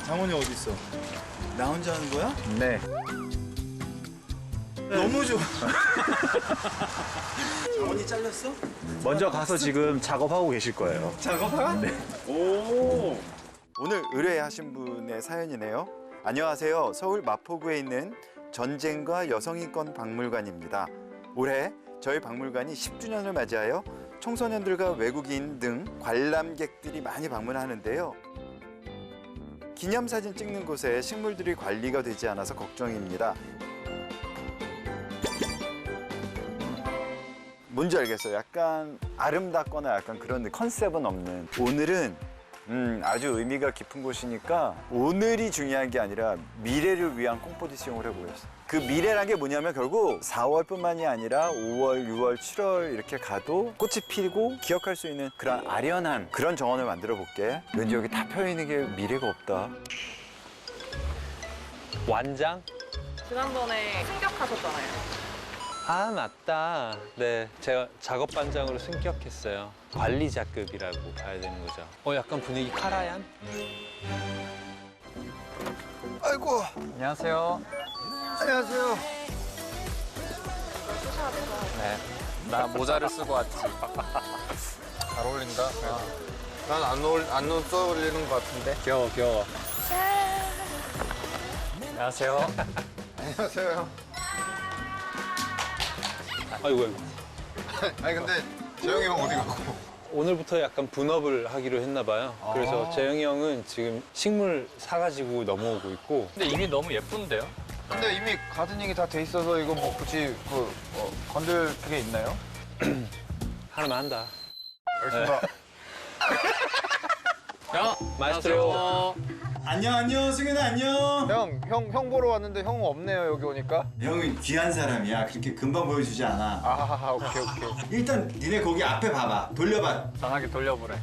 장원이 어디 있어? 나 혼자 하는 거야? 네. 너무 좋아. 장원이 잘렸어? 먼저 가서 지금 작업하고 계실 거예요. 작업하? 네. 오. 오늘 의뢰하신 분의 사연이네요. 안녕하세요. 서울 마포구에 있는 전쟁과 여성인권 박물관입니다. 올해 저희 박물관이 10주년을 맞이하여 청소년들과 외국인 등 관람객들이 많이 방문하는데요. 기념사진 찍는 곳에 식물들이 관리가 되지 않아서 걱정입니다. 뭔지 알겠어요. 약간 아름답거나 약간 그런 컨셉은 없는. 오늘은 아주 의미가 깊은 곳이니까 오늘이 중요한 게 아니라 미래를 위한 콩포도 시용을 해보겠어요. 그 미래란 게 뭐냐면 결국 4월뿐만이 아니라 5월, 6월, 7월 이렇게 가도 꽃이 피고 기억할 수 있는 그런 아련한 그런 정원을 만들어 볼게. 왠지 여기 다 펴있는 게 미래가 없다. 완장? 지난번에 승격하셨잖아요. 아, 맞다. 네, 제가 작업반장으로 승격했어요. 관리자급이라고 봐야 되는 거죠. 약간 분위기 카라얀? 아이고, 안녕하세요. 안녕하세요. 네, 나 모자를 쓰고 왔지. 잘 어울린다. 난 안 써올리는 것 같은데. 귀여워, 귀여워. 안녕하세요. 안녕하세요. 아이고, 아이고. 아니 근데 재영이 형 어디 갔고? 오늘부터 약간 분업을 하기로 했나 봐요. 그래서 재영이 형은 지금 식물 사가지고 넘어오고 있고. 근데 이미 너무 예쁜데요? 근데 이미 가드닝이 다 돼 있어서 이거 뭐 굳이 건들 그게 있나요? 하나만 한다. 알겠습니다. 야, 마에스트로. 안녕, 승현아 안녕. 형 보러 왔는데 형은 없네요 여기 오니까. 형은 귀한 사람이야. 그렇게 금방 보여주지 않아. 아 오케이. 일단 니네 거기 앞에 봐봐. 돌려봐. 전화기 돌려보래.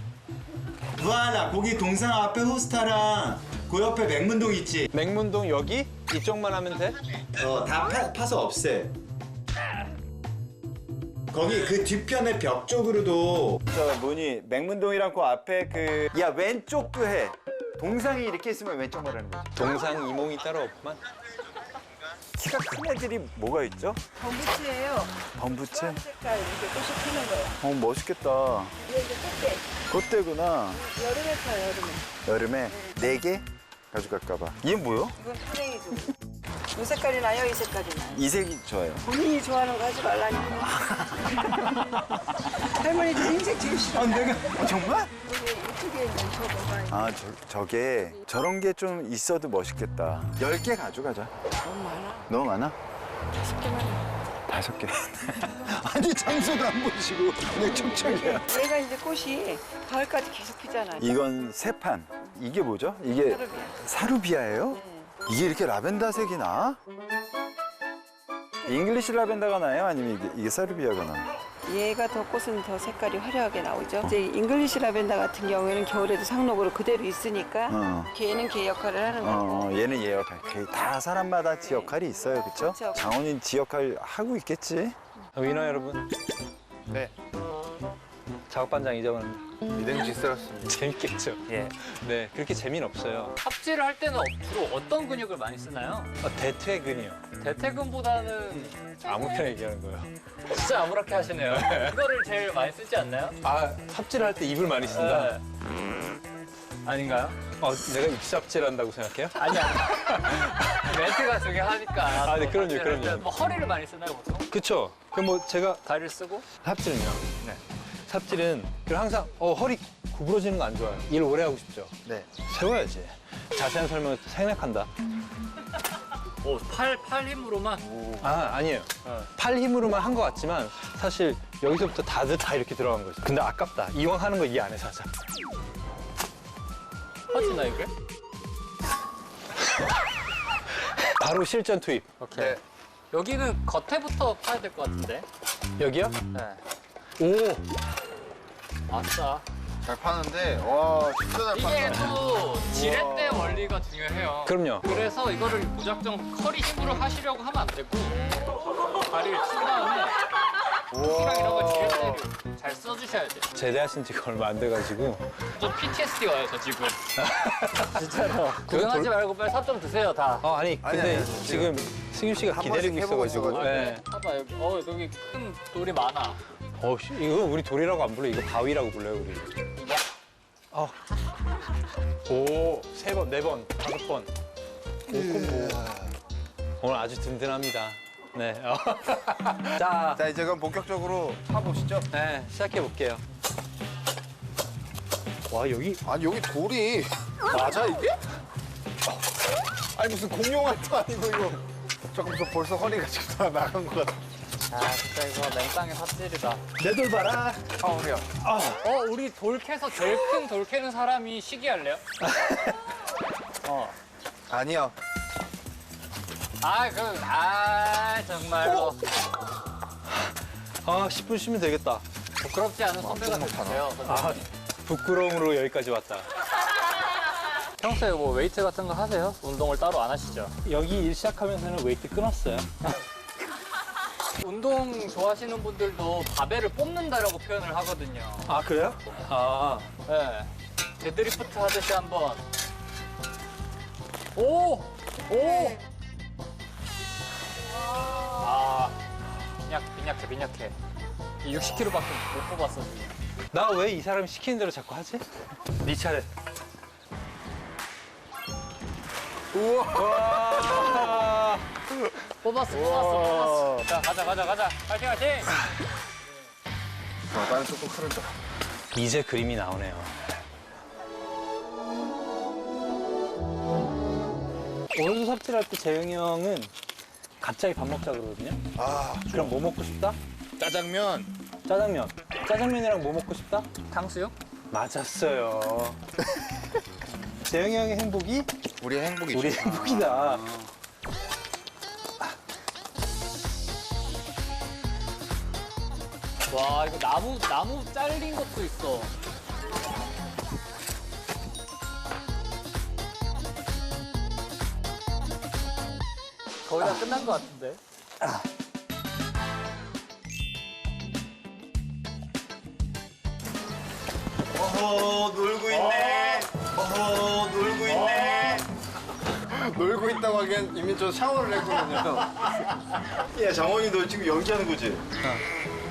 무하나 거기 동상 앞에 호스타랑 그 옆에 맹문동 있지? 맹문동 여기? 이쪽만 하면 돼? 다 파서 없애. 거기 그 뒤편에 벽 쪽으로도 맹문동이랑 그 앞에 야 왼쪽도 해. 동상이 이렇게 있으면 왼쪽 말하는 거지. 동상 이몽이 따로 없구만. 키가 큰 애들이 뭐가 있죠? 범부채예요. 범부채? 색깔 이렇게 꽃이 피는 거예요. 멋있겠다. 이게 이제 꽃대. 꽃대구나. 여름에 펴요, 여름에. 여름에 4개 가져갈까 봐. 이게 뭐요? 이건 탄행이죠. 이 색깔이 나요, 이 색깔이 나요. 이 색이 좋아요. 본인이 좋아하는 거 하지 말라니까. 할머니도 흰색 제일 싫어. 정말? 여기 이쪽에 있는 저거가 저게 저런 게 좀 있어도 멋있겠다. 10개 가져가자. 너무 많아. 너무 많아? 5개. 아니 장소도 안 보시고 그냥 촉촉이야. 얘가 이제 꽃이 가을까지 계속 피잖아. 이건 세판. 이게 뭐죠? 이게 사르비아. 사루비아예요? 이게 이렇게 라벤더 색이 나? 잉글리시 라벤더가 나요? 아니면 이게 사루비아가 나? 얘가 더 꽃은 더 색깔이 화려하게 나오죠. 이제 잉글리시 라벤더 같은 경우에는 겨울에도 상록으로 그대로 있으니까 걔는 걔 역할을 하는 거고. 얘는 얘 역할. 다 사람마다 지 역할이 있어요, 그렇죠? 그쵸. 장원인 지 역할 하고 있겠지. 위너 여러분. 네. 작업반장 잊어버렸는데. 이댕지 쓸었습니다. 재밌겠죠? 예. 네, 그렇게 재미는 없어요. 삽질을 할 때는 주로 어떤 근육을 많이 쓰나요? 대퇴근이요. 대퇴근보다는 아무렇게나 얘기하는 거예요. 진짜 아무렇게 하시네요. 이거를 제일 많이 쓰지 않나요? 삽질할 때 입을 많이 쓴다? 네. 아닌가요? 내가 입삽질한다고 생각해요? 아니. 멘트가 중요하니까. 네, 그럼요, 삽질할 때 그럼요. 뭐 허리를 많이 쓰나요, 보통? 그쵸. 그럼 뭐 제가 다리를 쓰고? 삽질은요? 네. 삽질은 그리고 항상 허리 구부러지는 거 안 좋아요. 일 오래 하고 싶죠? 네. 세워야지. 자세한 설명을 생략한다. 팔 힘으로만? 아니에요. 팔 힘으로만 한 것 같지만 사실 여기서부터 다들 다 이렇게 들어간 거죠. 근데 아깝다. 이왕 하는 거 이 안에서 하자. 퍼지나, 이게? 바로 실전 투입. 오케이. 네. 여기는 겉에부터 파야 될 것 같은데? 여기요? 네. 오! 아싸. 잘 파는데 와 진짜 잘 이게 판다. 또 지렛대 원리가 중요해요. 그럼요. 그래서 이거를 무작정 허리 힘으로 하시려고 하면 안 되고 다리를 친 다음에 시랑 이런 거 지렛대를 잘 써주셔야 돼요. 제대하신 지가 얼마 안 돼가지고. 저 PTSD 와요, 저 지금. 진짜로. 구경하지 말고 빨리 삽 좀 드세요, 다. 아니 근데 아니. 지금 승윤 씨가 한 기다리고 번씩 해보고 있어가지고. 있어가지고. 네. 봐봐, 여기 큰 돌이 많아. 이거 우리 돌이라고 안 불러. 이거 바위라고 불러요 우리. 오, 3번, 4번, 5번. 5콤보. 오늘 아주 든든합니다. 네. 자, 자 이제 그럼 본격적으로 타보시죠. 네, 시작해 볼게요. 와 여기 아니 여기 돌이 맞아 이게? 아니 무슨 공룡알도 아니고 이거. 잠깐 저 벌써 허리가 지금 다 나간 것 같아. 아, 진짜 이거 맨땅에 삽질이다. 내 돌 봐라. 아 허리야. 우리 돌 캐서 제일 큰 돌 캐는 사람이 시기할래요? 아니야. 정말로. 10분 쉬면 되겠다. 부끄럽지 않은 선배가 됐어요. 부끄러움으로 여기까지 왔다. 평소에 뭐 웨이트 같은 거 하세요? 운동을 따로 안 하시죠? 여기 일 시작하면서는 웨이트 끊었어요. 운동 좋아하시는 분들도 바벨을 뽑는다라고 표현을 하거든요. 아 그래요? 네. 데드리프트 하듯이 한번. 오! 빈약해. 60kg밖에 못 뽑았어, 지금. 나 왜 이 사람이 시키는 대로 자꾸 하지? 네 차례. 우와. 뽑았어. 자, 가자. 파이팅! 나는 조금 흐른다. 이제 그림이 나오네요. 오늘도 삽질할 때 재영이 형은 갑자기 밥 먹자 그러거든요. 그럼 뭐 먹고 싶다? 짜장면. 짜장면. 짜장면이랑 뭐 먹고 싶다? 탕수육? 맞았어요. 재영이 형의 행복이 우리의 행복이지. 우리 행복이다. 와, 이거 나무 잘린 것도 있어. 거의 다 끝난 것 같은데. 놀고 있네. 놀고 있네. 놀고 있다고 하기엔 이미 저 샤워를 했거든요. 야, 장원이 너 지금 연기하는 거지?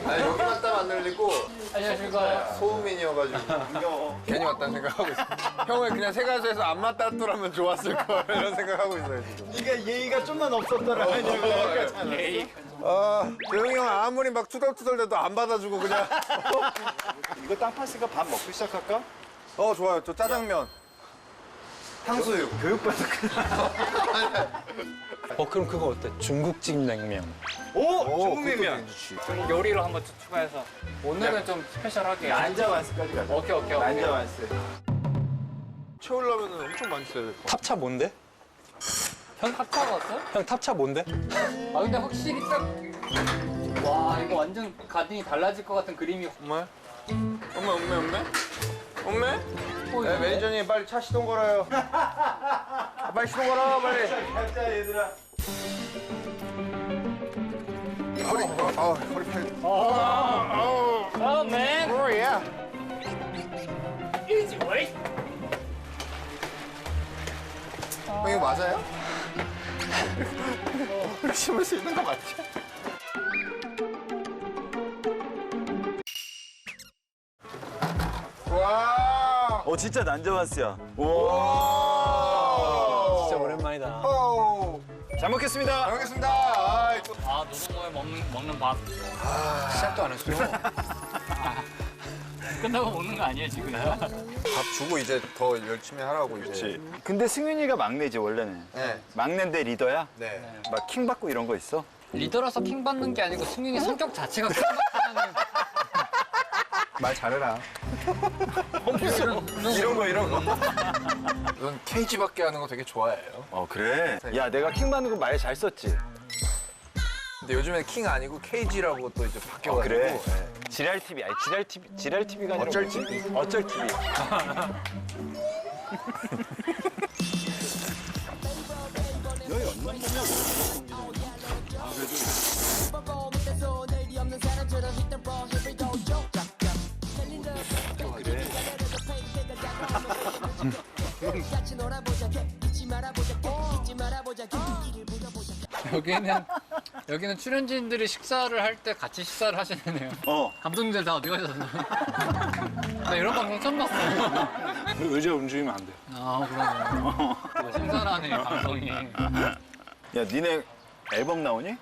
아니 여기만 땀 안 흘리고 안녕하십니까. 소음인이어가지고 괜히 왔다는 생각하고 있어. 형을 그냥 세가수에서 안 맞다더라면 좋았을 걸 이런 생각하고 있어요 지금. 네가 예의가 좀만 없었더라. 재영이 형 아무리 막 투덜투덜대도 안 받아주고 그냥. 이거 땅 팠으니까 밥 먹고 시작할까? 좋아요. 저 짜장면. 탕수육. 교육받을 그럼 그거 어때? 중국집 냉면. 중국냉면. 요리로 한번 추가해서. 오늘은 좀 스페셜하게. 난자 완스까지 가자. 오케이. 난자 완스. 채우려면 엄청 많이 써야 될 것 같아. 탑차 뭔데? 형 탑차 갔어? 형 탑차 뭔데? 근데 확실히 딱. 와, 이거 완전 가든이 달라질 것 같은 그림이. 정말? 엄매? 네, 매니저님 빨리 차 시동 걸어요. 빨리 시동 걸어 빨리. 가자 얘들아. 허리 펴. 맨. 뭐야? Easy way. 이거 맞아요? 심을 수 있는 거 맞지? 와. 진짜 난자 완스야. 진짜 오랜만이다. 잘 먹겠습니다. 잘 먹겠습니다. 노동모에 먹는 밥. 시작도 안 했어요. 끝나고 먹는 거 아니에요, 지금? 밥 주고 이제 더 열심히 하라고 이제. 근데 승윤이가 막내지 원래는. 네. 막내인데 리더야? 네. 막 킹 받고 이런 거 있어? 리더라서 킹 받는 게 아니고 승윤이 성격 자체가 킹 받는. 말 잘해라. 이런 거. 넌 케이지밖에 하는 거 되게 좋아해요. 그래? 야, 내가 킹 받는 거 말 잘 썼지? 근데 요즘엔 킹 아니고 케이지라고 또 이제 바뀌어가지고. 그래? 지랄 TV, 아니 지랄 TV가 아니라 어쩔 뭐지? TV. 어쩔 TV. 여기는 출연진들이 식사를 할 때 같이 식사를 하시네요. 감독님들 다 어디 가셨나요? 나 이런 방송 처음 봤어요. 의자 움직이면 안 돼. 아, 그러네. 신선하네, 방송이. 야, 니네 앨범 나오니?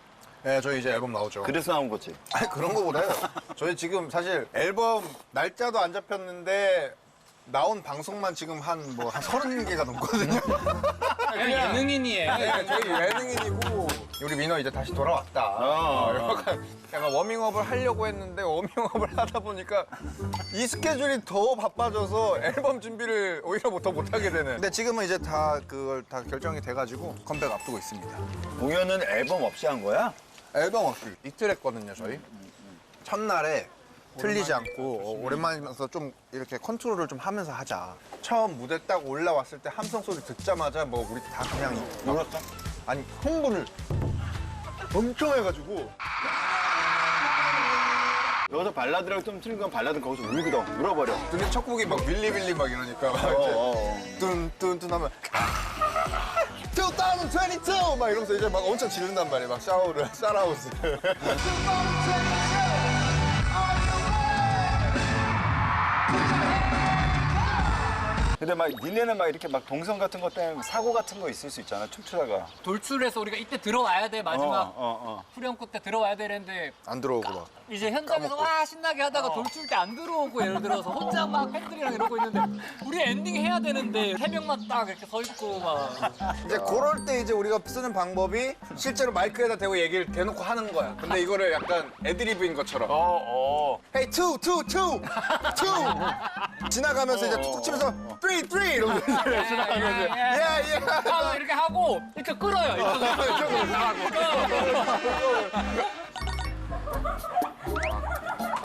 네, 저희 이제 앨범 나오죠. 그래서 나온 거지. 아니, 그런 거보다요. 저희 지금 사실 앨범 날짜도 안 잡혔는데 나온 방송만 지금 한 30개가 넘거든요. 그냥 예능인이에요. 네, 저희 예능인이고 우리 민호 이제 다시 돌아왔다. 약간 워밍업을 하려고 했는데 워밍업을 하다 보니까 이 스케줄이 더 바빠져서 앨범 준비를 오히려 더 못하게 되는. 근데 지금은 이제 그걸 다 결정이 돼가지고 컴백 앞두고 있습니다. 공연은 앨범 없이 한 거야? 앨범 없이 이틀 했거든요, 저희. 첫날에 틀리지 않고 오랜만이면서 좀 이렇게 컨트롤을 좀 하면서 하자. 처음 무대 딱 올라왔을 때 함성 소리 듣자마자 뭐 우리 다 그냥 울었어? 아니 흥분을 엄청 해가지고 여기서 발라드랑 좀 틀린 건 발라드 거기서 울거든. 울어버려. 근데 첫 곡이 막 밀리밀리 막 이러니까 막 이제 뚠뚠뚠 하면 2022! 막 이러면서 이제 막 엄청 지른단 말이에요. 막 샤라웃을. 근데 막 니네는 막 이렇게 막 동선 같은 것 때문에 사고 같은 거 있을 수 있잖아, 춤추다가. 돌출해서 우리가 이때 들어와야 돼, 마지막. 후렴구 때 들어와야 되는데 안 들어오고 막. 이제 현장에서 와 신나게 하다가 돌출 때 안 들어오고 예를 들어서 혼자 막 팬들이랑 이러고 있는데 우리 엔딩 해야 되는데 세 명만 딱 이렇게 서 있고 막 이제 그럴 때 이제 우리가 쓰는 방법이 실제로 마이크에다 대고 얘기를 대놓고 하는 거야. 근데 이거를 약간 애드리브인 것처럼. Hey, two! 지나가면서 이제 툭툭 치면서 three! 이러면서 지나가면서 yeah! 하고 이렇게 하고 이렇게 끌어요.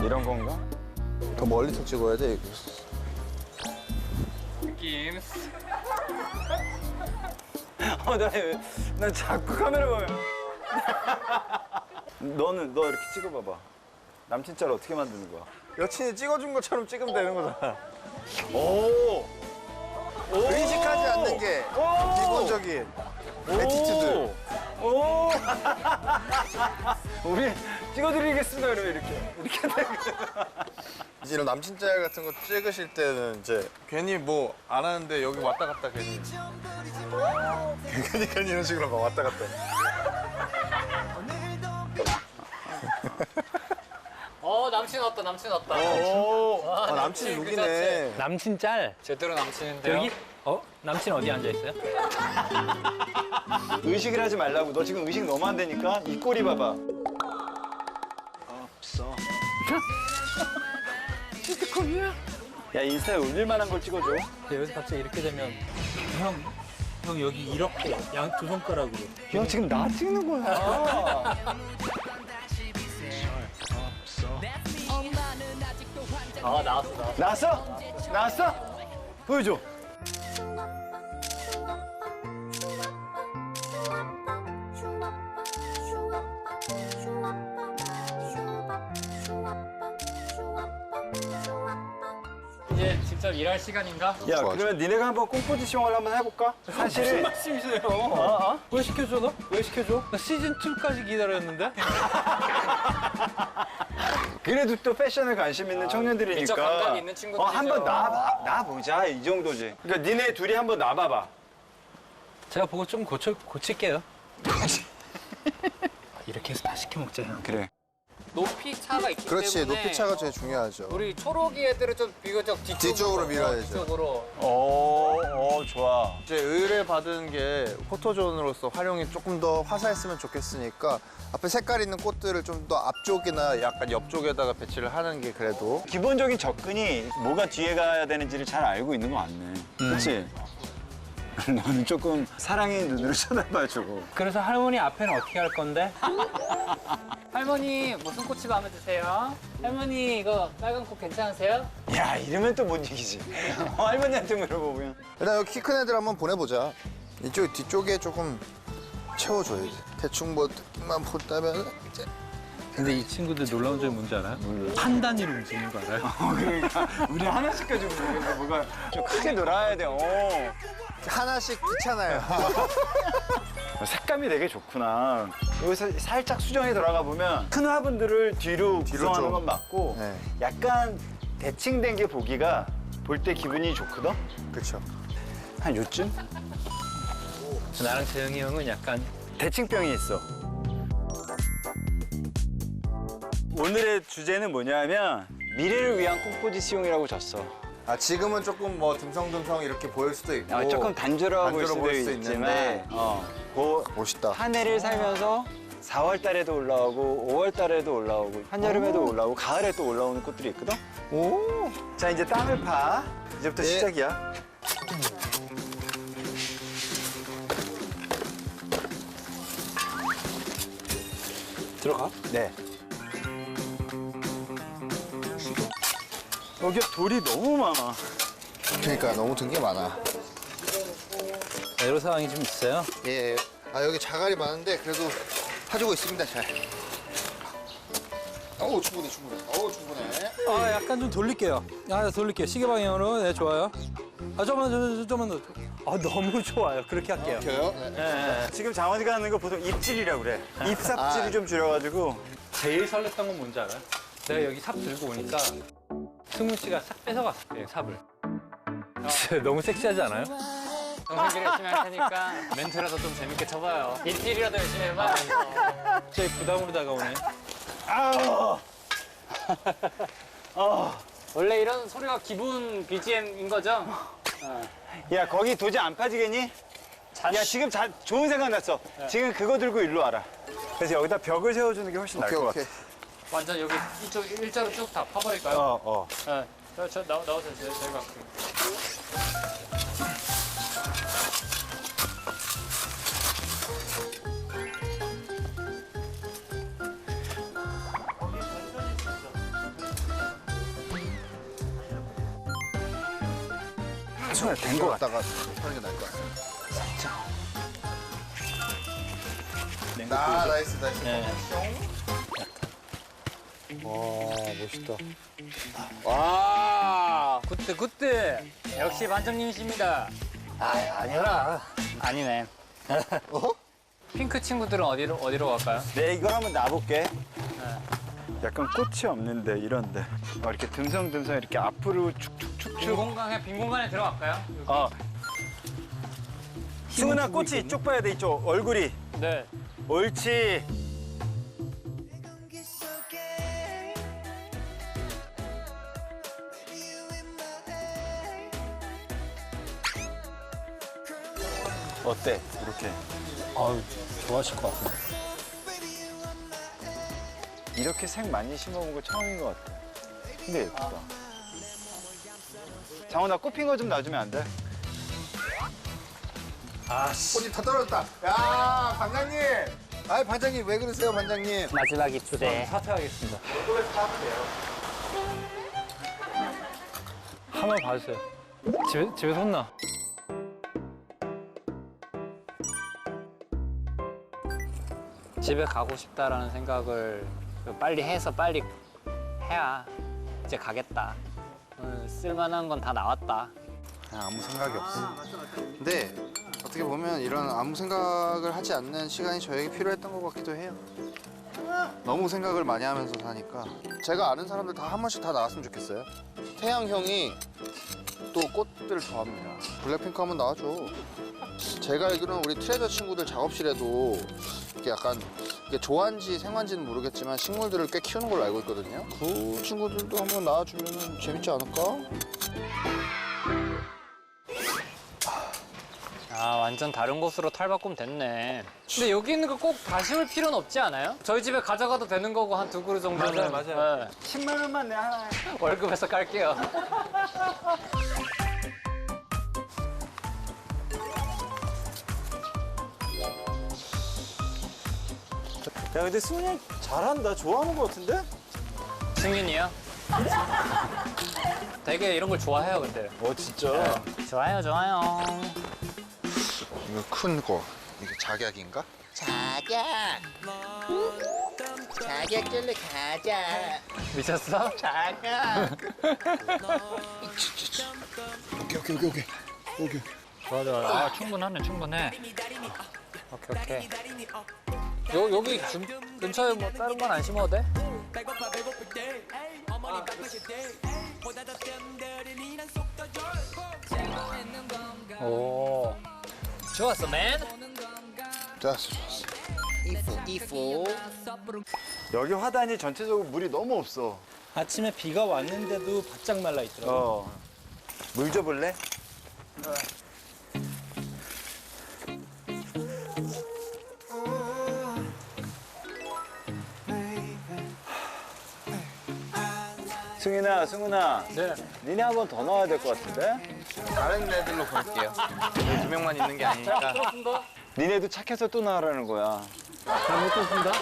이런 건가? 더 멀리서 찍어야 돼, 이거. 느낌. 난 자꾸 카메라 보면. 너 이렇게 찍어봐봐. 남친짤 어떻게 만드는 거야? 여친이 찍어준 것처럼 찍으면 되는 거잖아. 오! 의식하지 않는 게 기본적인 에티튜드. 오! 우리 찍어드리겠습니다, 그러면 이렇게. 이제 이런 남친 짤 같은 거 찍으실 때는 이제 괜히 뭐 안 하는데 여기 왔다 갔다 괜히 이런 식으로 막 왔다 갔다. 남친 왔다. 남친 그 룩이네. 자체. 남친 짤. 제대로 남친인데요. 여기? 남친 어디 앉아 있어요? 의식을 하지 말라고. 너 지금 의식 너무 안 되니까 이 꼴이 봐봐. 없어. 야, 인스타에 올릴 만한 걸 찍어줘. 여기서 갑자기 이렇게 되면 형 여기 이렇게 두 손가락으로. 야, 지금 나 찍는 거야. 나왔어? 보여줘. 이제 직접 일할 시간인가? 야, 좋아, 그러면 니네가 한번 콩포지션을 한번 해볼까? 사실은 말씀이세요? 왜 시켜줘 너? 왜 시켜줘? 나 시즌 2까지 기다렸는데. 그래도 또 패션에 관심 있는 청년들이니까 미적 감각이 있는 친구들이죠. 한번 나보자 이 정도지. 그러니까 니네 둘이 한번 나봐봐. 제가 보고 좀 고칠게요. 이렇게 해서 다 시켜 먹자요. 그래. 높이 차가 있기 그렇지, 때문에 높이 차가 제일 중요하죠. 우리 초록이 애들은 좀 비교적 뒤쪽으로 밀어야죠. 뒤쪽으로. 좋아. 이제 의뢰 받은 게 포토존으로서 활용이 조금 더 화사했으면 좋겠으니까 앞에 색깔 있는 꽃들을 좀 더 앞쪽이나 약간 옆쪽에다가 배치를 하는 게 그래도 기본적인 접근이 뭐가 뒤에 가야 되는지를 잘 알고 있는 거 같네. 그렇지? 너는 조금 사랑의 눈으로 쳐다봐주고. 그래서 할머니 앞에는 어떻게 할 건데? 할머니 무슨 꽃이 마음에 드세요? 할머니 이거 빨간 꽃 괜찮으세요? 야, 이러면 또 못 이기지. 할머니한테 물어보면. 일단 여기 키 큰 애들 한번 보내보자. 이쪽 뒤쪽에 조금 채워줘야지. 대충 뭐 느낌만 본다면 이제 근데 이 친구들 놀라운 점이 뭔지 알아요? 한 단위로 움직이는 거 알아요? 그러니까 우리 하나씩 가지고 모르겠는데 뭐가 좀 크게 놀아야 돼. 하나씩 귀찮아요. 색감이 되게 좋구나. 여기서 살짝 수정에 들어가 보면 큰 화분들을 뒤로 구성하는 좀. 건 맞고 네. 약간 대칭된 게 보기가 볼 때 기분이 좋거든? 그렇죠. 한 요쯤? 나랑 재영이 형은 약간 대칭병이 있어. 오늘의 주제는 뭐냐면 미래를 위한 콩포지시용이라고 줬어. 아 지금은 조금 뭐 듬성듬성 이렇게 보일 수도 있고 조금 단조로워 보일 단조로워 수도 보일 수 있지만 있는데. 그 멋있다. 한 해를 살면서 4월 달에도 올라오고 5월 달에도 올라오고 한여름에도 올라오고 가을에 또 올라오는 꽃들이 있거든? 오. 자 이제 땅을 파. 이제부터 네. 시작이야. 들어가? 네. 여기 돌이 너무 많아. 그러니까 너무 든 게 많아. 애로 사항이 좀 있어요. 예. 아 여기 자갈이 많은데 그래도 파주고 있습니다 잘. 어우 충분해. 어우 충분해. 아 약간 좀 돌릴게요. 돌릴게요. 시계 방향으로. 네 좋아요. 좀만 더. 너무 좋아요. 그렇게 할게요. 켜요? 네. 지금 장원이가 하는 거 보통 잎질이라고 그래. 잎삽질을 좀 줄여가지고. 제일 설렜던 건 뭔지 알아요? 내가 여기 삽 들고 오니까 승훈 씨가 싹 뺏어갔어요, 삽을. 너무 섹시하지 않아요? 동생끼리 열심히 할 테니까 멘트라도 좀 재밌게 쳐봐요. 일질이라도 열심히 해봐. 갑자기 부담으로 다가오네. 원래 이런 소리가 기본 BGM인 거죠? 야 거기 도저히 안 빠지겠니? 야 지금 좋은 생각 났어. 지금 그거 들고 일로 와라. 그래서 여기다 벽을 세워주는 게 훨씬 나을 것 같아. 완전 여기 이쪽 일자로 쭉 다 파버릴까요? 어. 네. 나오세요. 저희가 손에 된거 같아. 다가 하는 게 나을 것 같아. 냉고 아 나이스. 네. 와 굿드 역시 반장님이십니다. 아니라. 아니네. 어? 핑크 친구들은 어디로 갈까요? 네 이걸 한번 놔볼게. 약간 꽃이 없는데 이런데 이렇게 듬성듬성 이렇게 앞으로 축축축축. 빈 공간에 들어갈까요? 승은아 꽃이 이쪽 봐야 돼 이쪽 얼굴이. 네. 옳지. 어때? 이렇게. 좋아하실 것 같아요. 이렇게 색 많이 심어본 거 처음인 것 같아. 근데 예쁘다. 장훈아 꽃핀 거 좀 놔주면 안 돼? 꽃이 다 떨어졌다. 야 반장님. 아 반장님 왜 그러세요 반장님? 마지막 입주대. 사퇴하겠습니다. 한번 봐주세요. 집에서 혼나. 집에 가고 싶다라는 생각을 빨리 해서 빨리 해야 이제 가겠다. 쓸만한 건 다 나왔다. 그냥 아무 생각이 없어. 근데 어떻게 보면 이런 아무 생각을 하지 않는 시간이 저에게 필요했던 것 같기도 해요. 너무 생각을 많이 하면서 사니까. 제가 아는 사람들 다 한 번씩 다 나왔으면 좋겠어요. 태양 형이 또 꽃들을 좋아합니다. 블랙핑크 한번 나와줘. 제가 알기로는 우리 트레저 친구들 작업실에도 이렇게 약간 이게 조한지 생환지는 모르겠지만 식물들을 꽤 키우는 걸로 알고 있거든요. 그 친구들도 한번 나와주면 재밌지 않을까? 아 완전 다른 곳으로 탈바꿈 됐네. 근데 여기 있는 거 꼭 다 심을 필요는 없지 않아요? 저희 집에 가져가도 되는 거고 한 2그루 정도는. 맞아요. 네. 10만 원만 내 하나에. 월급에서 깔게요. 야 근데 승훈이 잘한다. 좋아하는 것 같은데? 승윤이요? 되게 이런 걸 좋아해요 근데. 진짜? 좋아요. 이거 큰 거. 이게 작약인가? 자격절로 가자. 미쳤어? 자격. 오케이. 좋아 좋아. 아 충분하네 충분해. 오케이. 여기 근처에 뭐 다른 건 안 심어도 돼? 오. 좋았어 맨. 좋았어. 이포. 여기 화단이 전체적으로 물이 너무 없어. 아침에 비가 왔는데도 바짝 말라 있더라고. 물 줘볼래? 승훈아. 네. 니네 한 번 더 나와야 될 것 같은데? 다른 애들로 볼게요. 여기 2명만 있는 게 아니니까. 니네도 착해서 또 나가라는 거야. 잘 먹겠습니다.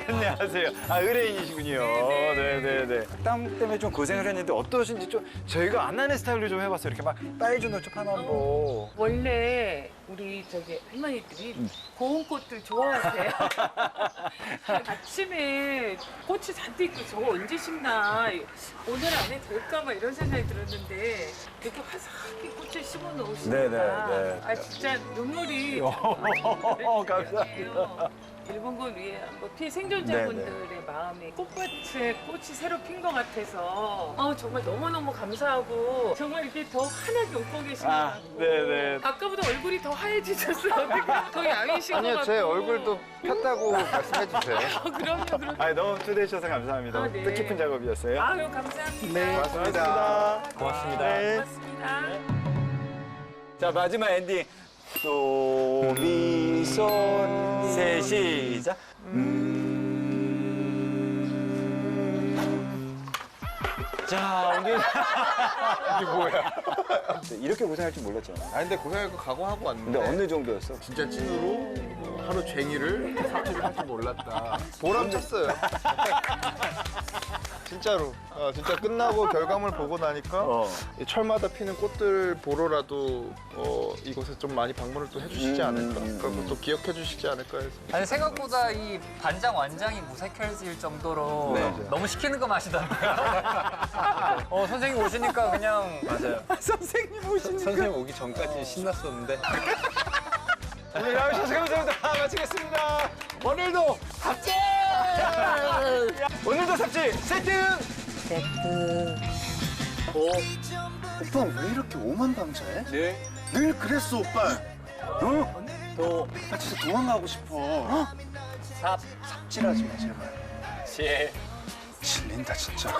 안녕하세요. 의뢰인이시군요. 네네네. 땀 때문에 좀 고생을 했는데 어떠신지 좀 저희가 안 하는 스타일로 좀 해봤어요. 이렇게 막 빨주노초 파남보. 원래 우리 저기 할머니들이 고운 꽃들 좋아하세요. 아침에 꽃이 잔뜩 있고 저거 언제 심나 오늘 안에 될까 막 이런 생각이 들었는데 이렇게 화사하게 꽃을 심어 놓으시니까 네네. 아 진짜 눈물이 감사합니다. 일본군 위에 뭐 피해 생존자분들의 마음에 꽃밭에 꽃이 새로 핀 것 같아서 정말 너무너무 감사하고 정말 이렇게 더 환하게 웃고 계신 것 같고 네네. 아까보다 얼굴이 더 하얘지셨어요. 어떻게 더 야위신 것 같고. 아니요, 제 얼굴도 폈다고 말씀해 주세요. 그럼요. 아니, 너무 초대해 주셔서 감사합니다. 아, 네. 뜻깊은 작업이었어요. 아유 감사합니다. 네, 고맙습니다. 고맙습니다. 네. 고맙습니다. 자, 마지막 엔딩. 소미손 세 시작. 자, 오늘 이게 뭐야? 이렇게 고생할 줄 몰랐잖아. 아 근데 고생할 거 각오하고 왔는데 근데 어느 정도였어? 진짜 찐으로 하루 종일을 삽질을 할 줄 몰랐다. 보람찼어요. 진짜로. 진짜 끝나고 결과물 보고 나니까 이 철마다 피는 꽃들 보러라도 이곳에 좀 많이 방문을 또 해주시지 않을까. 그리고 또 기억해 주시지 않을까 해서. 아니 생각보다 이 반장 완장이 무색해질 정도로 너무 시키는 거 마시던데요. 선생님 오시니까 그냥 맞아요. 선생님 오기 전까지 신났었는데. 오늘 나오셔서 감사합니다. 마치겠습니다. 오늘도 삽질! 오늘도 삽질 세트! 오빠 왜 이렇게 오만방자해? 네. 늘 그랬어 오빠. 어? 나 진짜 도망가고 싶어. 삽질하지 마 제발. 질린다 진짜.